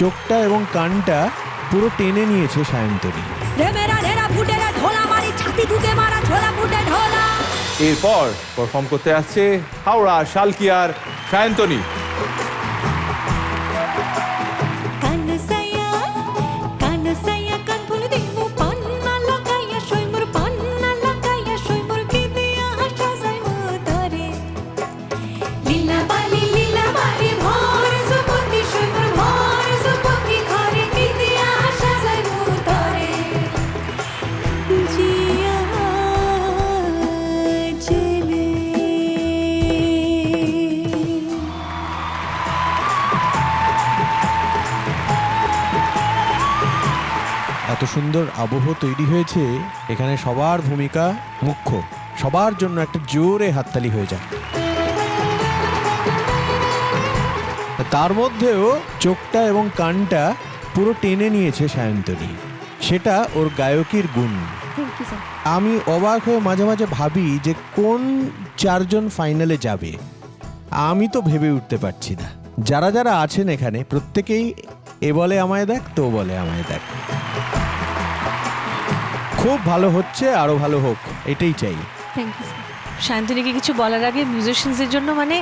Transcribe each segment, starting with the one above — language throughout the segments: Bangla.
চোখটা এবং কানটা পুরো টেনে নিয়েছে সায়ন্তনী। এরপর পারফর্ম করতে আসছে হাওড়া শালকিয়ার সায়ন্তনী। এত সুন্দর আবহ তৈরি হয়েছে, এখানে সবার ভূমিকা মুখ্য, সবার জন্য একটা জোরে হাততালি হয়ে যায়। তার মধ্যেও চোখটা এবং কানটা পুরো টেনে নিয়েছে সায়ন্তনী, সেটা ওর গায়কির গুণ। আমি অবাক হয়ে মাঝে মাঝে ভাবি যে কোন চারজন ফাইনালে যাবে, আমি তো ভেবে উঠতে পারছি না। যারা যারা আছেন এখানে প্রত্যেকেই এ বলে আমায় দেখ, তো বলে আমায় দেখ। খুব ভালো হচ্ছে, আরো ভালো হোক, এটাই চাই। সায়ন্তনীকে কিছু বলার আগে মিউজিশিয়ানসদের জন্য মানে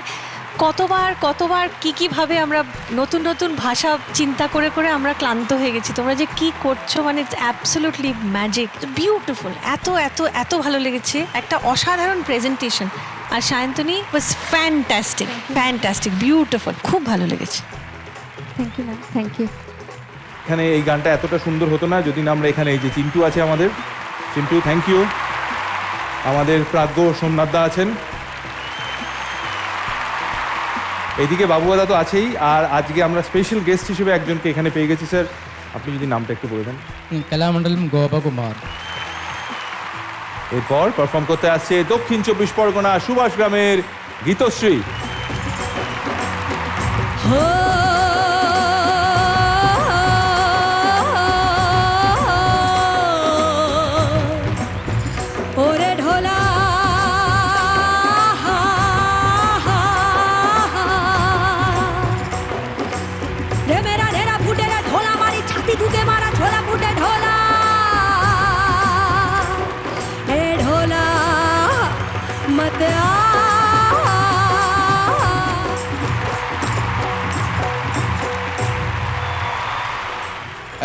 কতবার কি ভাবে আমরা নতুন নতুন ভাষা চিন্তা করে করে আমরা ক্লান্ত হয়ে গেছি। তোমরা যে কি করছো মানে ইটস অ্যাবসলিউটলি ম্যাজিক, বিউটিফুল, এত এত এত ভালো লেগেছে, একটা অসাধারণ প্রেজেন্টেশন। আর সায়ন্তনী ওয়াজ ফ্যান্টাস্টিক, বিউটিফুল, খুব ভালো লেগেছে। Thank you ma'am, thank you. এখানে এই গানটা এতটা সুন্দর হতো না যদি না আমরা এখানে এই যে চিন্টু আছে আমাদের, চিন্টু থ্যাংক ইউ। আমাদের প্রাজ্ঞ সোমনাথদা আছেন, এইদিকে বাবুদাদা তো আছেই, আর আজকে আমরা স্পেশাল গেস্ট হিসেবে একজনকে এখানে পেয়ে গেছি। স্যার আপনি যদি নামটা একটু বলে দেন। কলামণ্ডলম গোপা কুমার। এরপর পারফর্ম করতে আসছে দক্ষিণ 24 পরগনা সুভাষ গ্রামের গীতশ্রী।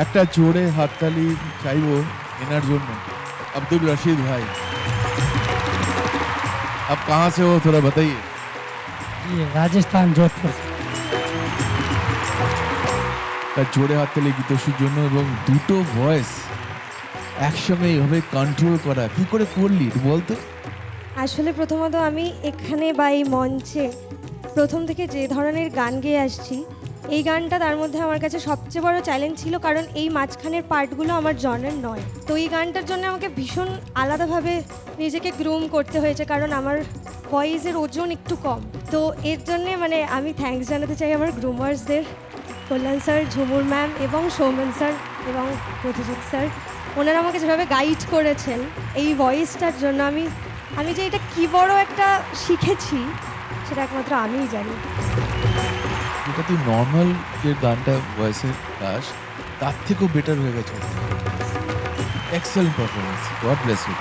একটা জোরে হাততালি চাইবো এনার জন্য। अब्दुल रशीद भाई, आप कहाँ से हो थोड़ा बताइए। ये राजस्थान जोधपुर। তার জোরে হাততালি গীতশ্রীর জন্য, এবং দুটো ভয়েস একসঙ্গে এইভাবে কন্ট্রোল করা কি করে করলি বলতো? আসলে প্রথমত আমি এখানে বা এই মঞ্চে প্রথম থেকে যে ধরনের গান গেয়ে আসছি, এই গানটা তার মধ্যে আমার কাছে সবচেয়ে বড় চ্যালেঞ্জ ছিল, কারণ এই মাঝখানের পার্টগুলো আমার জনের নয়। তো এই গানটার জন্য আমাকে ভীষণ আলাদাভাবে নিজেকে গ্রুম করতে হয়েছে, কারণ আমার ভয়েসের ওজন একটু কম। তো এর জন্যে মানে আমি থ্যাঙ্কস জানাতে চাই আমার গ্রুমার্সদের, কল্যাণ স্যার, ঝুমুর ম্যাম এবং সৌমেন স্যার এবং প্রতিজিৎ স্যার। ওনারা আমাকে যেভাবে গাইড করেছেন এই ভয়েসটার জন্য, আমি যে এটা কী বড় একটা শিখেছি সেটা একমাত্র আমিই জানি। যেটা তুই নর্মাল যে গানটা ভয়েসের গাস তার থেকেও বেটার হয়ে গেছে। Excellent performance, God bless you.